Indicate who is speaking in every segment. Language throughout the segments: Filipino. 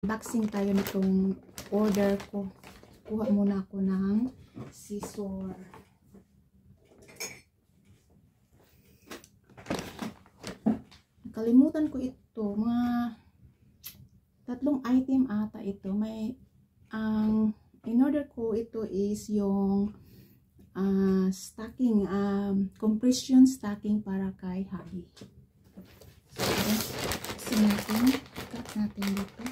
Speaker 1: Unboxing tayo nitong order ko. Kuha muna ako ng scissor. Nakalimutan ko ito. Mga 3 item ata ito. May in-order ko ito is yung stocking, compression stocking para kay hubby. So, cut natin dito.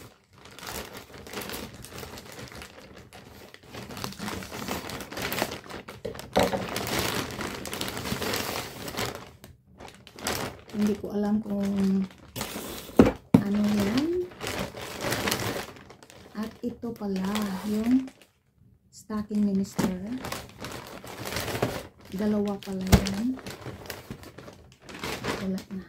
Speaker 1: Hindi ko alam kung ano yan. At ito pala yung stocking ni Mr. Dalawa pala yan. Wala na.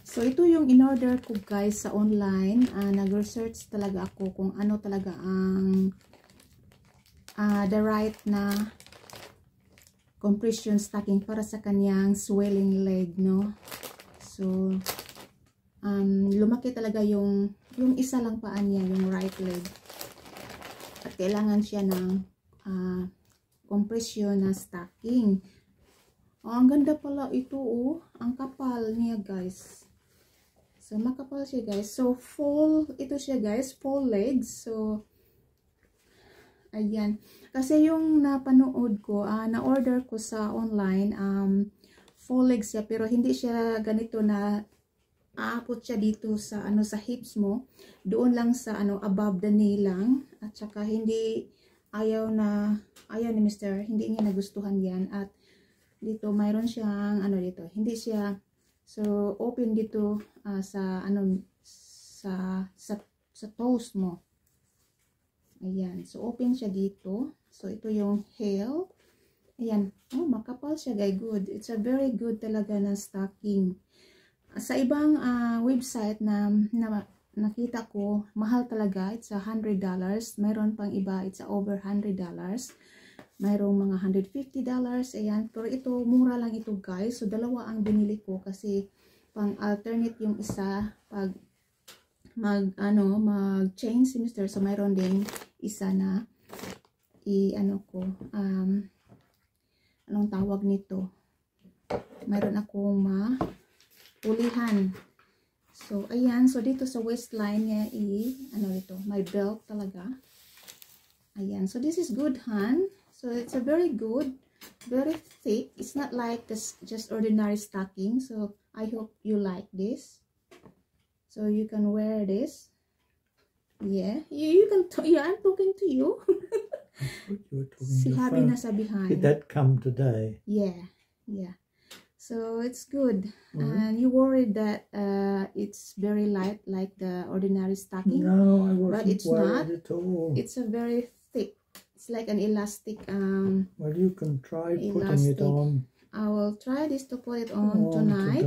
Speaker 1: So ito yung in-order ko guys sa online. Nag-research talaga ako kung ano talaga ang the right na compression stocking para sa kanyang swelling leg, no? So lumaki talaga yung isa lang paa niya, yung right leg. At kailangan siya ng compression na stocking. Ang ganda pala ito, oh. Ang kapal niya, guys. So makapal siya, guys. So full ito siya, guys, full legs. So ayan. Kasi yung napanood ko, na-order ko sa online, full legs siya, pero hindi siya ganito na aabot siya dito sa sa hips mo. Doon lang sa above the knee lang. At saka hindi ayaw ni Mr. Hindi niya nagustuhan 'yan. At dito mayroon siyang dito. Hindi siya so open dito sa sa toes mo. Ayan. So open siya dito. So ito yung heel. Ayan. Oh, makapal siya, guys. Good. It's a very good talaga na stocking. Sa ibang website na nakita ko, mahal talaga. It's $100. Mayroon pang iba, it's over $100. Mayroong mga $150. Ayan. Pero ito, mura lang ito, guys. So dalawa ang binili ko kasi pang alternate yung isa pag mag-change si Mr. So mayroon din isa na anong tawag nito? Mayroon akong ulihan. So ayan, so dito sa waistline niya ito, may belt talaga. Ayan, so this is good hand. So it's a very good, very thick. It's not like this just ordinary stocking. So I hope you like this. So you can wear this. Yeah, you can. Yeah, I'm talking to you. Si Habi nasa behind.
Speaker 2: Did that come today?
Speaker 1: Yeah, yeah. So it's good. And you worried that it's very light like the ordinary stocking.
Speaker 2: No, I wasn't
Speaker 1: but it's
Speaker 2: worried
Speaker 1: not
Speaker 2: at all.
Speaker 1: It's a very thick. It's like an elastic.
Speaker 2: Well, you can try putting it on.
Speaker 1: I will try this to put it on tonight.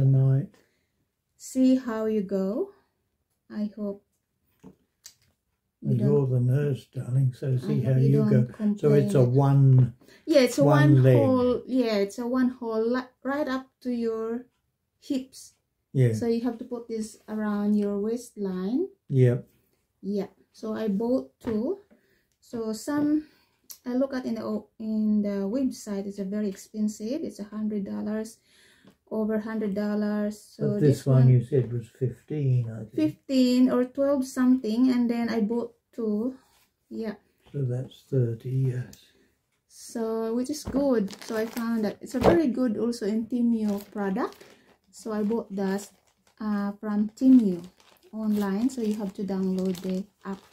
Speaker 1: See how you go. I hope.
Speaker 2: You're the nurse, darling, so see how you go.
Speaker 1: Complain.
Speaker 2: So it's a one.
Speaker 1: Yeah, it's a one
Speaker 2: leg.
Speaker 1: hole. Yeah, it's a one hole right up to your hips.
Speaker 2: Yeah.
Speaker 1: So you have to put this around your waistline.
Speaker 2: Yep.
Speaker 1: Yeah. So I bought 2. So some I look at in the website. It's a very expensive. It's $100. Over $100. So
Speaker 2: but this one you said was 15, I think.
Speaker 1: 15 or 12 something, and then I bought 2. Yeah.
Speaker 2: So that's 30, yes.
Speaker 1: So which is good. So I found that it's a very good also in Temu product. So I bought that from Temu online. So you have to download the app.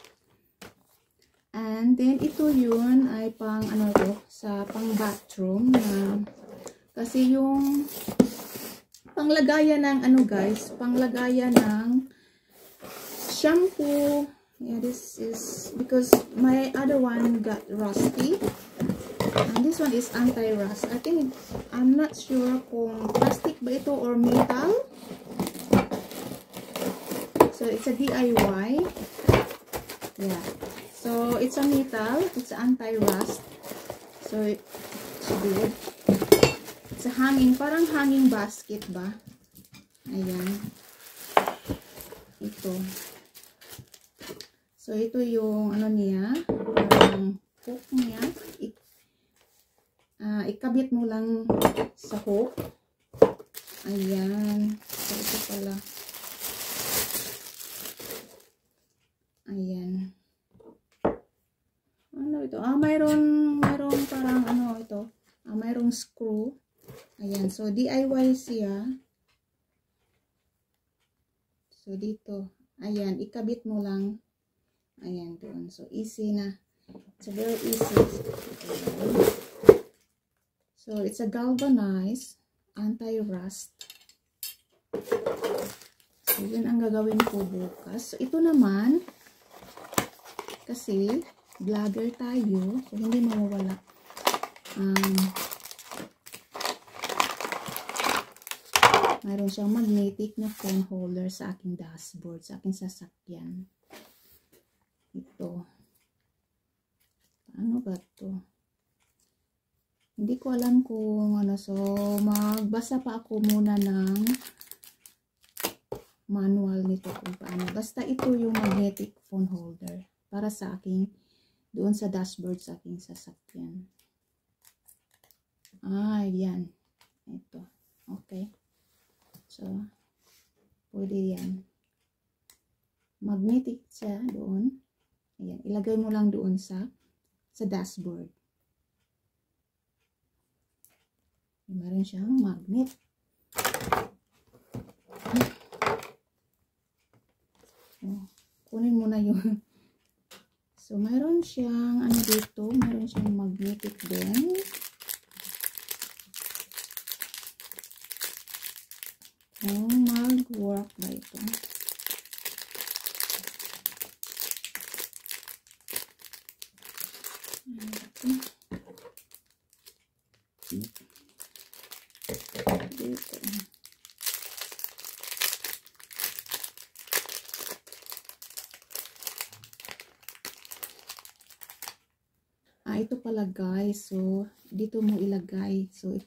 Speaker 1: And then ito yun ay pang sa pang bathroom na kasi yung panglagayan ng guys, panglagayan ng shampoo. Yeah, this is because my other one got rusty. And this one is anti-rust. I think, I'm not sure kung plastic ba ito or metal. So it's a DIY. Yeah. So it's a metal, it's anti-rust. So it's good. It's a hanging, parang hanging basket ba? Ayan. dito. So, ito yung ano niya, parang hook niya. Ikabit mo lang sa hook. Ayan. So, ito pala. Ayan. Ano ito? Mayroon parang ano ito. Mayroong screw. Ayan. So, DIY siya. So, dito. Ayan. Ikabit mo lang. Ayan, doon. So, easy na. It's very easy. Ayan. So, it's a galvanized anti-rust. So, yun ang gagawin ko bukas. So, ito naman, kasi, vlogger tayo. So, hindi mawawala. Mayroon siyang magnetic na phone holder sa aking dashboard, sa aking sasakyan. Ito. Ano ba to? Hindi ko alam kung ano. So, magbasa pa ako muna ng manual nito kung paano. Basta ito yung magnetic phone holder para sa aking, doon sa dashboard sa aking sasakyan. Yan. Ito. Okay. So, pwede yan. Magnetic siya doon. Ayan, ilagay mo lang doon sa dashboard. Meron siyang magnet. Kunin mo na yun. So, meron siyang, ano dito, meron siyang magnetic din. Mag-work ba ito? Dito. Ito pala guys. So, dito mo ilagay. So,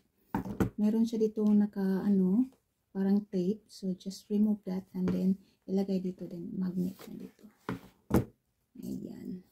Speaker 1: meron siya dito naka, ano, parang tape. So, just remove that and then ilagay dito din. Magnet na dito. Ayan.